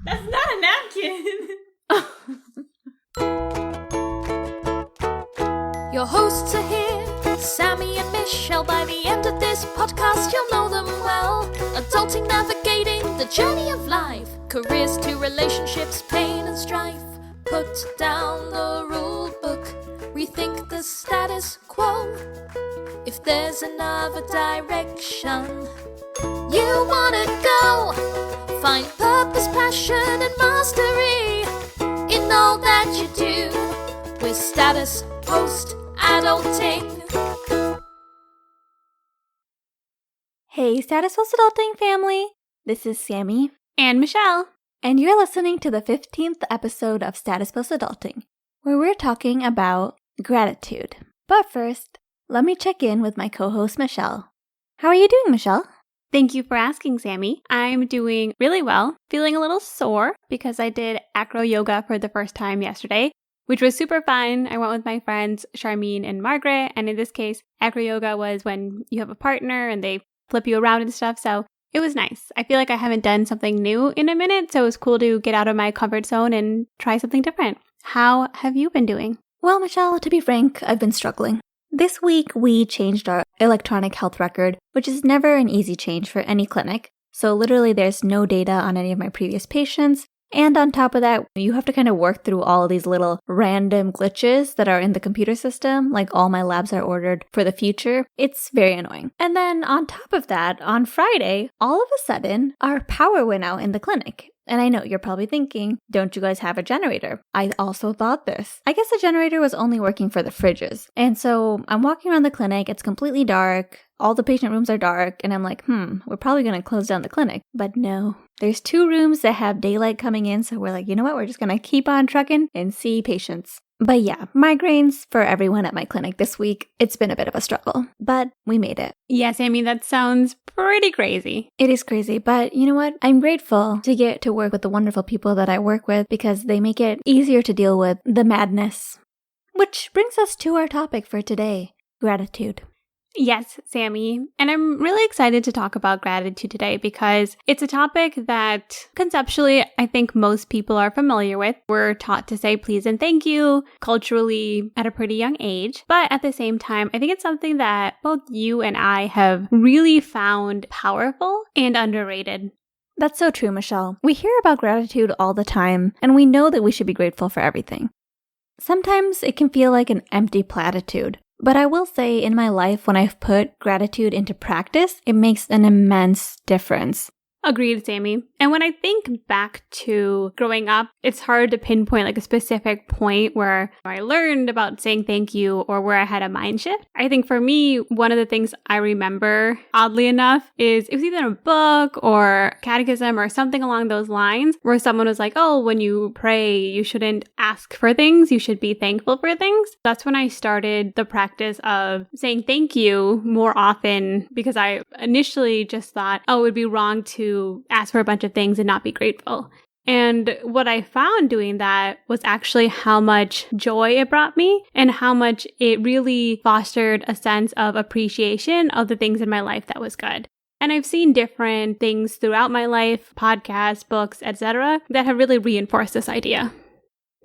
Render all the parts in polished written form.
That's not a napkin. Your hosts are here, Sammie and Michelle. By the end of this podcast, you'll know them well. Adulting, navigating the journey of life. Careers to relationships, pain and strife. Put down the rule book. Rethink the status quo. If there's another direction you wanna go, find purpose, passion and mastery in all that you do with Status Post Adulting. Hey, Status Post Adulting family! This is Sammie And Michelle. and you're listening to the 15th episode of Status Post Adulting, where we're talking about gratitude. But first, let me check in with my co-host Michelle. How are you doing, Michelle? Thank you for asking, Sammie. I'm doing really well, feeling a little sore because I did acro yoga for the first time yesterday, which was super fun. I went with my friends Charmaine and Margaret, and in this case, acro yoga was when you have a partner and they flip you around and stuff, so it was nice. I feel like I haven't done something new in a minute, so it was cool to get out of my comfort zone and try something different. How have you been doing? Well, Michelle, to be frank, I've been struggling. This week, we changed our electronic health record, which is never an easy change for any clinic. So literally, there's no data on any of my previous patients. And on top of that, you have to kind of work through all of these little random glitches that are in the computer system, like all my labs are ordered for the future. It's very annoying. And then on top of that, on Friday, all of a sudden, our power went out in the clinic. And I know you're probably thinking, don't you guys have a generator? I also thought this. I guess the generator was only working for the fridges. And so I'm walking around the clinic, it's completely dark, all the patient rooms are dark, and I'm like, we're probably going to close down the clinic. But no, there's 2 rooms that have daylight coming in, so we're like, you know what, we're just going to keep on trucking and see patients. But yeah, migraines for everyone at my clinic this week. It's been a bit of a struggle, but we made it. Yeah, Sammie, that sounds pretty crazy. It is crazy, but you know what? I'm grateful to get to work with the wonderful people that I work with because they make it easier to deal with the madness. Which brings us to our topic for today, gratitude. Yes, Sammie. And I'm really excited to talk about gratitude today because it's a topic that conceptually I think most people are familiar with. We're taught to say please and thank you culturally at a pretty young age. But at the same time, I think it's something that both you and I have really found powerful and underrated. That's so true, Michelle. We hear about gratitude all the time, and we know that we should be grateful for everything. Sometimes it can feel like an empty platitude. But I will say in my life, when I've put gratitude into practice, it makes an immense difference. Agreed, Sammie. And when I think back to growing up, it's hard to pinpoint like a specific point where I learned about saying thank you or where I had a mind shift. I think for me, one of the things I remember, oddly enough, is it was either a book or catechism or something along those lines where someone was like, oh, when you pray, you shouldn't ask for things, you should be thankful for things. That's when I started the practice of saying thank you more often because I initially just thought, oh, it would be wrong to ask for a bunch of things and not be grateful. And what I found doing that was actually how much joy it brought me and how much it really fostered a sense of appreciation of the things in my life that was good. And I've seen different things throughout my life, podcasts, books, etc., that have really reinforced this idea.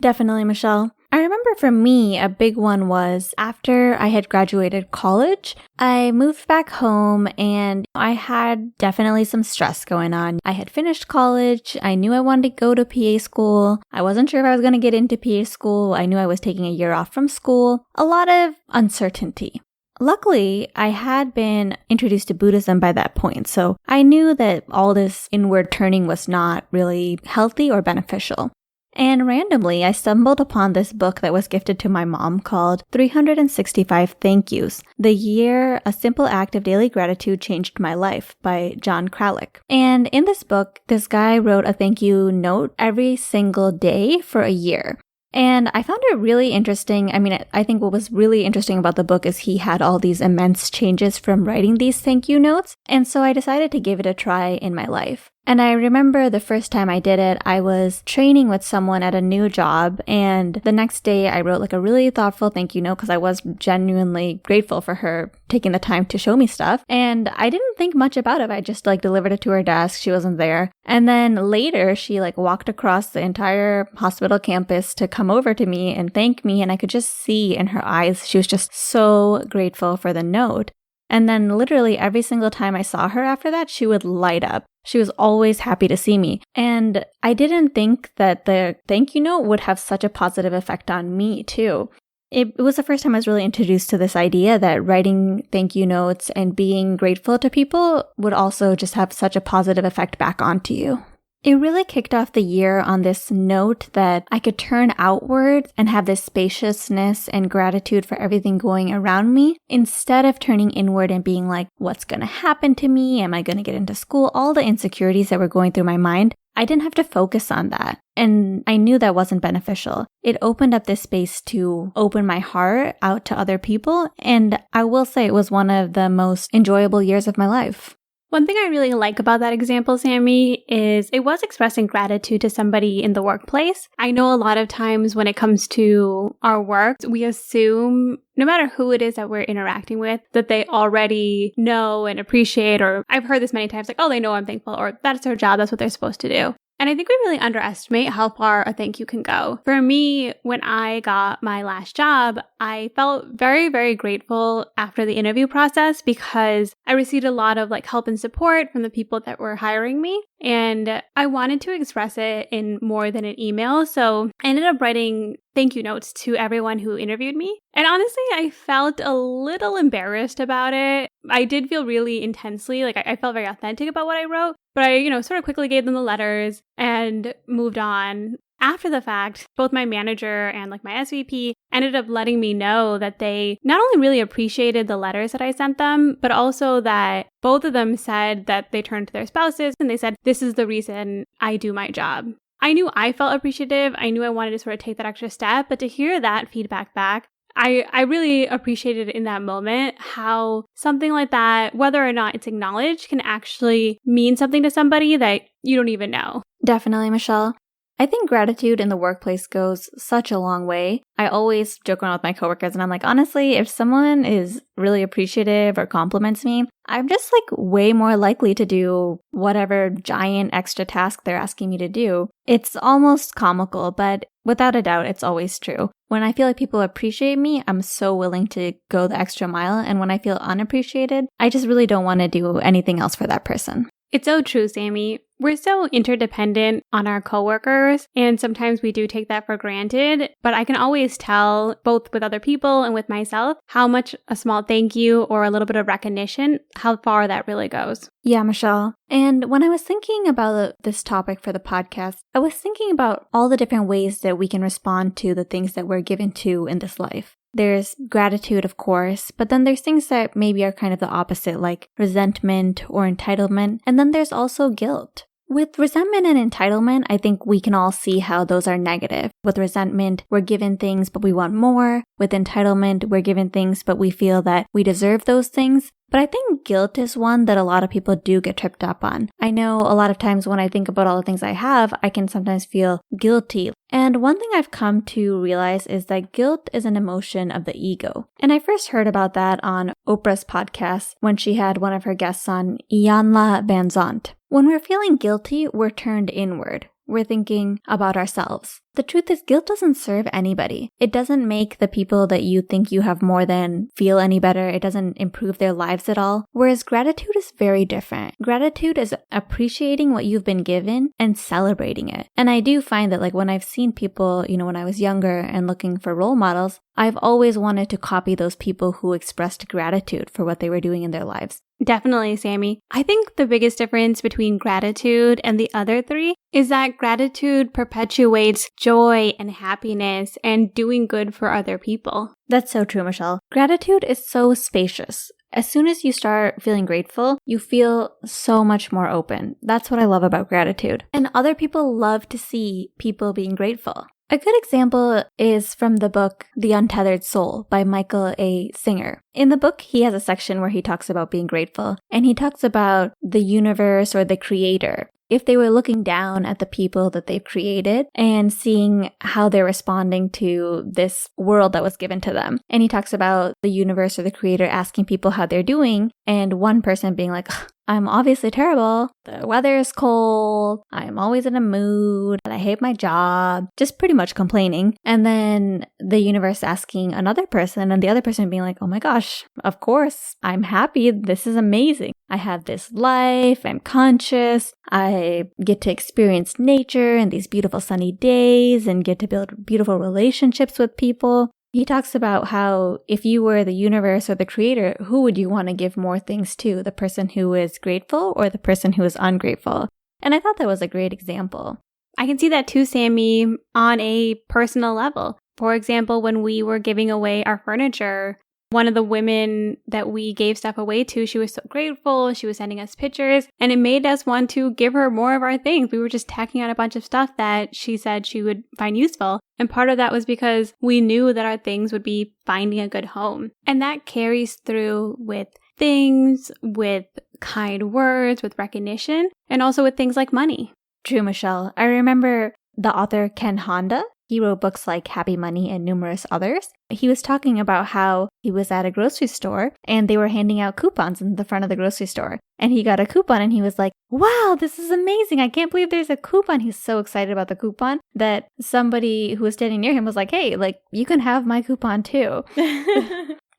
Definitely, Michelle. I remember for me, a big one was after I had graduated college, I moved back home and I had definitely some stress going on. I had finished college. I knew I wanted to go to PA school. I wasn't sure if I was going to get into PA school. I knew I was taking a year off from school. A lot of uncertainty. Luckily, I had been introduced to Buddhism by that point, so I knew that all this inward turning was not really healthy or beneficial. And randomly, I stumbled upon this book that was gifted to my mom called 365 Thank Yous, The Year a Simple Act of Daily Gratitude Changed My Life by John Kralik. And in this book, this guy wrote a thank you note every single day for a year. And I found it really interesting. I mean, I think what was really interesting about the book is he had all these immense changes from writing these thank you notes. And so I decided to give it a try in my life. And I remember the first time I did it, I was training with someone at a new job, and the next day I wrote like a really thoughtful thank you note because I was genuinely grateful for her taking the time to show me stuff. And I didn't think much about it. I just like delivered it to her desk. She wasn't there. And then later she like walked across the entire hospital campus to come over to me and thank me. And I could just see in her eyes, she was just so grateful for the note. And then literally every single time I saw her after that, she would light up. She was always happy to see me. And I didn't think that the thank you note would have such a positive effect on me too. It was the first time I was really introduced to this idea that writing thank you notes and being grateful to people would also just have such a positive effect back onto you. It really kicked off the year on this note that I could turn outward and have this spaciousness and gratitude for everything going around me instead of turning inward and being like, what's going to happen to me? Am I going to get into school? All the insecurities that were going through my mind. I didn't have to focus on that. And I knew that wasn't beneficial. It opened up this space to open my heart out to other people. And I will say it was one of the most enjoyable years of my life. One thing I really like about that example, Sammie, is it was expressing gratitude to somebody in the workplace. I know a lot of times when it comes to our work, we assume no matter who it is that we're interacting with, that they already know and appreciate, or I've heard this many times, like, oh, they know I'm thankful, or that's their job, that's what they're supposed to do. And I think we really underestimate how far a thank you can go. For me, when I got my last job, I felt very, very grateful after the interview process because I received a lot of like help and support from the people that were hiring me. And I wanted to express it in more than an email. So I ended up writing thank you notes to everyone who interviewed me. And honestly, I felt a little embarrassed about it. I did feel really intensely, like I felt very authentic about what I wrote, but I, sort of quickly gave them the letters and moved on. After the fact, both my manager and like my SVP ended up letting me know that they not only really appreciated the letters that I sent them, but also that both of them said that they turned to their spouses and they said, this is the reason I do my job. I knew I felt appreciative. I knew I wanted to sort of take that extra step, but to hear that feedback back, I really appreciated in that moment how something like that, whether or not it's acknowledged, can actually mean something to somebody that you don't even know. Definitely, Michelle. I think gratitude in the workplace goes such a long way. I always joke around with my coworkers and I'm like, honestly, if someone is really appreciative or compliments me, I'm just like way more likely to do whatever giant extra task they're asking me to do. It's almost comical, but without a doubt, it's always true. When I feel like people appreciate me, I'm so willing to go the extra mile. And when I feel unappreciated, I just really don't want to do anything else for that person. It's so true, Sammie. We're so interdependent on our coworkers, and sometimes we do take that for granted, but I can always tell, both with other people and with myself, how much a small thank you or a little bit of recognition, how far that really goes. Yeah, Michelle. And when I was thinking about this topic for the podcast, I was thinking about all the different ways that we can respond to the things that we're given to in this life. There's gratitude, of course, but then there's things that maybe are kind of the opposite, like resentment or entitlement, and then there's also guilt. With resentment and entitlement, I think we can all see how those are negative. With resentment, we're given things, but we want more. With entitlement, we're given things, but we feel that we deserve those things. But I think guilt is one that a lot of people do get tripped up on. I know a lot of times when I think about all the things I have, I can sometimes feel guilty. And one thing I've come to realize is that guilt is an emotion of the ego. And I first heard about that on Oprah's podcast when she had one of her guests on, Iyanla Vanzant. When we're feeling guilty, we're turned inward. We're thinking about ourselves. The truth is, guilt doesn't serve anybody. It doesn't make the people that you think you have more than feel any better. It doesn't improve their lives at all. Whereas gratitude is very different. Gratitude is appreciating what you've been given and celebrating it. And I do find that like when I've seen people, when I was younger and looking for role models, I've always wanted to copy those people who expressed gratitude for what they were doing in their lives. Definitely, Sammie. I think the biggest difference between gratitude and the other three is that gratitude perpetuates joy and happiness and doing good for other people. That's so true, Michelle. Gratitude is so spacious. As soon as you start feeling grateful, you feel so much more open. That's what I love about gratitude. And other people love to see people being grateful. A good example is from the book The Untethered Soul by Michael A. Singer. In the book, he has a section where he talks about being grateful, and he talks about the universe or the creator. if they were looking down at the people that they've created and seeing how they're responding to this world that was given to them. And he talks about the universe or the creator asking people how they're doing, and one person being like, I'm obviously terrible. The weather is cold. I'm always in a mood. I hate my job. Just pretty much complaining. And then the universe asking another person, and the other person being like, oh my gosh, of course, I'm happy. This is amazing. I have this life. I'm conscious. I get to experience nature and these beautiful sunny days and get to build beautiful relationships with people. He talks about how if you were the universe or the creator, who would you want to give more things to? The person who is grateful or the person who is ungrateful? And I thought that was a great example. I can see that too, Sammie, on a personal level. For example, when we were giving away our furniture, one of the women that we gave stuff away to, she was so grateful. She was sending us pictures, and it made us want to give her more of our things. We were just tacking on a bunch of stuff that she said she would find useful. And part of that was because we knew that our things would be finding a good home. And that carries through with things, with kind words, with recognition, and also with things like money. True, Michelle. I remember the author Ken Honda. He wrote books like Happy Money and numerous others. He was talking about how he was at a grocery store and they were handing out coupons in the front of the grocery store. And he got a coupon and he was like, wow, this is amazing. I can't believe there's a coupon. He's so excited about the coupon that somebody who was standing near him was like, hey, like, you can have my coupon too.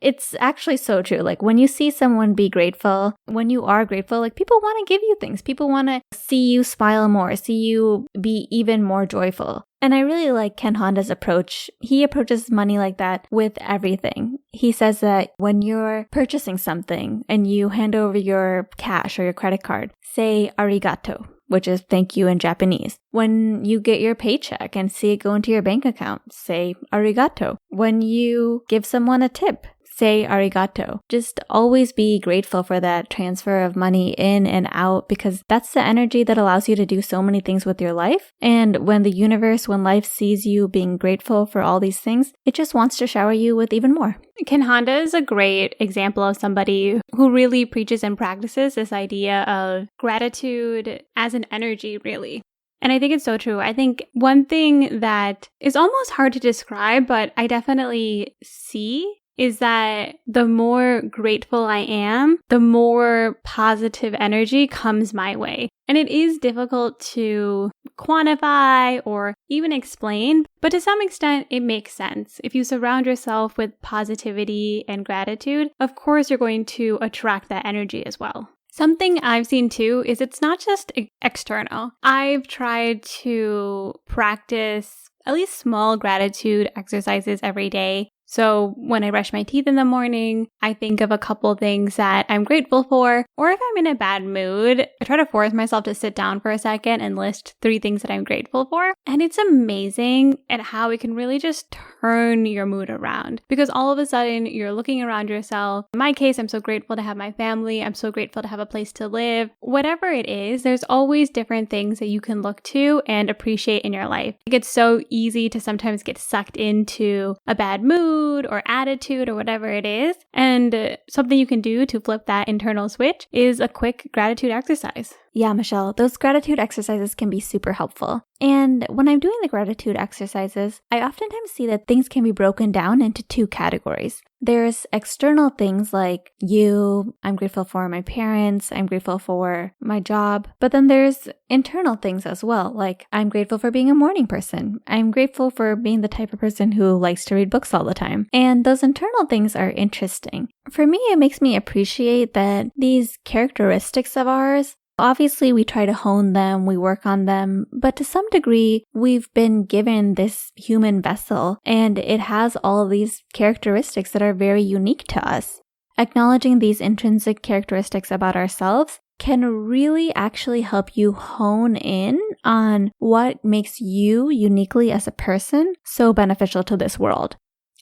It's actually so true. Like when you see someone be grateful, when you are grateful, like people want to give you things. People want to see you smile more, see you be even more joyful. And I really like Ken Honda's approach. He approaches money like that with everything. He says that when you're purchasing something and you hand over your cash or your credit card, say arigato, which is thank you in Japanese. When you get your paycheck and see it go into your bank account, say arigato. When you give someone a tip, say arigato. Just always be grateful for that transfer of money in and out, because that's the energy that allows you to do so many things with your life. And when the universe, when life sees you being grateful for all these things, it just wants to shower you with even more. Ken Honda is a great example of somebody who really preaches and practices this idea of gratitude as an energy, really. And I think it's so true. I think one thing that is almost hard to describe, but I definitely see, is that the more grateful I am, the more positive energy comes my way. And it is difficult to quantify or even explain, but to some extent, it makes sense. If you surround yourself with positivity and gratitude, of course, you're going to attract that energy as well. Something I've seen too is it's not just external. I've tried to practice at least small gratitude exercises every day. So when I brush my teeth in the morning, I think of a couple things that I'm grateful for. Or if I'm in a bad mood, I try to force myself to sit down for a second and list 3 things that I'm grateful for. And it's amazing at how it can really just turn your mood around. Because all of a sudden, you're looking around yourself. In my case, I'm so grateful to have my family. I'm so grateful to have a place to live. Whatever it is, there's always different things that you can look to and appreciate in your life. It's so easy to sometimes get sucked into a bad mood or attitude or whatever it is. And something you can do to flip that internal switch is a quick gratitude exercise. Yeah, Michelle, those gratitude exercises can be super helpful. And when I'm doing the gratitude exercises, I oftentimes see that things can be broken down into 2 categories. There's external things like I'm grateful for my parents, I'm grateful for my job. But then there's internal things as well, like I'm grateful for being a morning person. I'm grateful for being the type of person who likes to read books all the time. And those internal things are interesting. For me, it makes me appreciate that these characteristics of ours, obviously, we try to hone them, we work on them, but to some degree, we've been given this human vessel, and it has all of these characteristics that are very unique to us. Acknowledging these intrinsic characteristics about ourselves can really actually help you hone in on what makes you uniquely as a person so beneficial to this world.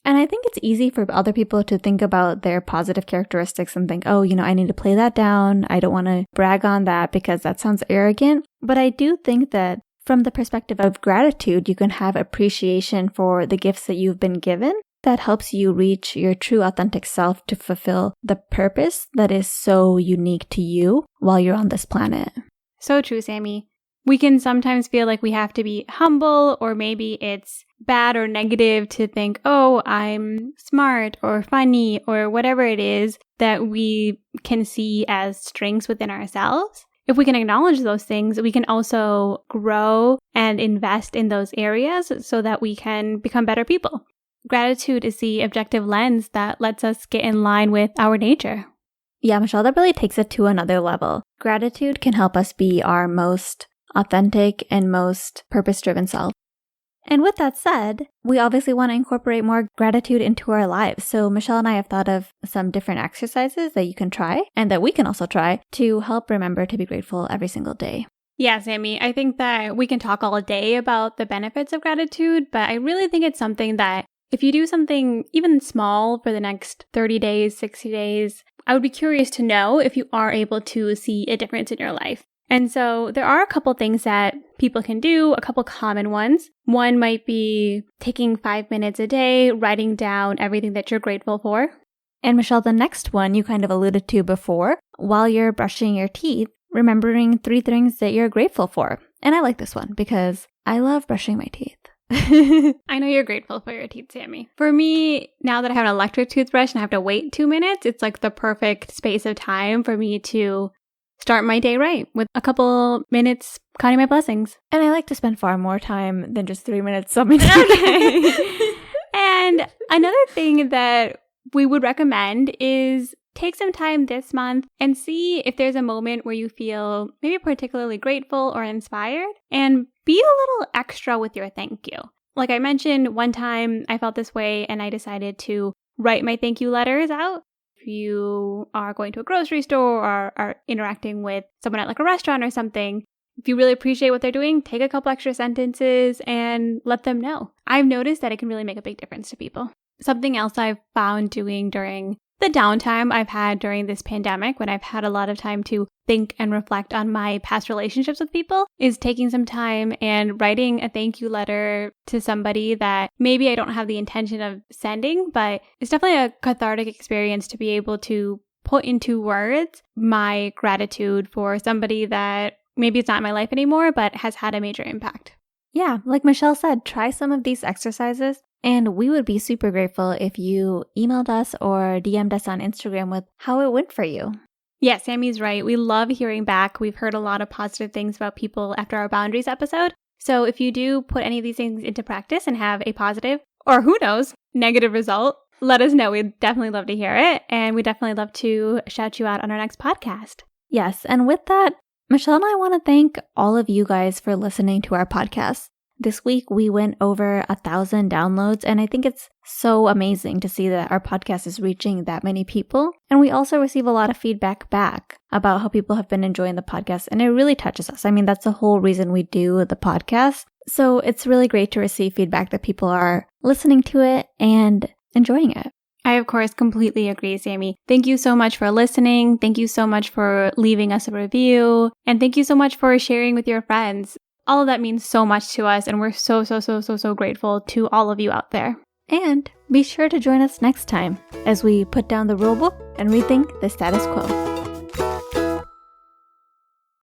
And I think it's easy for other people to think about their positive characteristics and think, oh, I need to play that down. I don't want to brag on that because that sounds arrogant. But I do think that from the perspective of gratitude, you can have appreciation for the gifts that you've been given that helps you reach your true authentic self to fulfill the purpose that is so unique to you while you're on this planet. So true, Sammie. We can sometimes feel like we have to be humble, or maybe it's bad or negative to think, oh, I'm smart or funny or whatever it is that we can see as strengths within ourselves. If we can acknowledge those things, we can also grow and invest in those areas so that we can become better people. Gratitude is the objective lens that lets us get in line with our nature. Yeah, Michelle, that really takes it to another level. Gratitude can help us be our most authentic and most purpose-driven self. And with that said, we obviously want to incorporate more gratitude into our lives. So Michelle and I have thought of some different exercises that you can try and that we can also try to help remember to be grateful every single day. Yeah, Sammie, I think that we can talk all day about the benefits of gratitude, but I really think it's something that if you do something even small for the next 30 days, 60 days, I would be curious to know if you are able to see a difference in your life. And so there are a couple things that people can do, a couple common ones. One might be taking 5 minutes a day, writing down everything that you're grateful for. And Michelle, the next one you kind of alluded to before, while you're brushing your teeth, remembering 3 things that you're grateful for. And I like this one because I love brushing my teeth. I know you're grateful for your teeth, Sammie. For me, now that I have an electric toothbrush and I have to wait 2 minutes, it's like the perfect space of time for me to start my day right with a couple minutes counting my blessings. And I like to spend far more time than just 3 minutes on my teeth. And another thing that we would recommend is take some time this month and see if there's a moment where you feel maybe particularly grateful or inspired, and be a little extra with your thank you. Like I mentioned, one time I felt this way and I decided to write my thank you letters out. If you are going to a grocery store or are interacting with someone at like a restaurant or something, if you really appreciate what they're doing, take a couple extra sentences and let them know. I've noticed that it can really make a big difference to people. Something else I've found doing during the downtime I've had during this pandemic, when I've had a lot of time to think and reflect on my past relationships with people, is taking some time and writing a thank you letter to somebody that maybe I don't have the intention of sending, but it's definitely a cathartic experience to be able to put into words my gratitude for somebody that maybe it's not in my life anymore, but has had a major impact. Yeah, like Michelle said, try some of these exercises. And we would be super grateful if you emailed us or DM'd us on Instagram with how it went for you. Yeah, Sammie's right. We love hearing back. We've heard a lot of positive things about people after our boundaries episode. So if you do put any of these things into practice and have a positive, or who knows, negative result, let us know. We'd definitely love to hear it. And we'd definitely love to shout you out on our next podcast. Yes. And with that, Michelle and I want to thank all of you guys for listening to our podcast. This week, we went over 1,000 downloads, and I think it's so amazing to see that our podcast is reaching that many people. And we also receive a lot of feedback back about how people have been enjoying the podcast, and it really touches us. I mean, that's the whole reason we do the podcast. So it's really great to receive feedback that people are listening to it and enjoying it. I, of course, completely agree, Sammie. Thank you so much for listening. Thank you so much for leaving us a review. And thank you so much for sharing with your friends. All of that means so much to us, and we're so grateful to all of you out there. And be sure to join us next time as we put down the rulebook and rethink the status quo.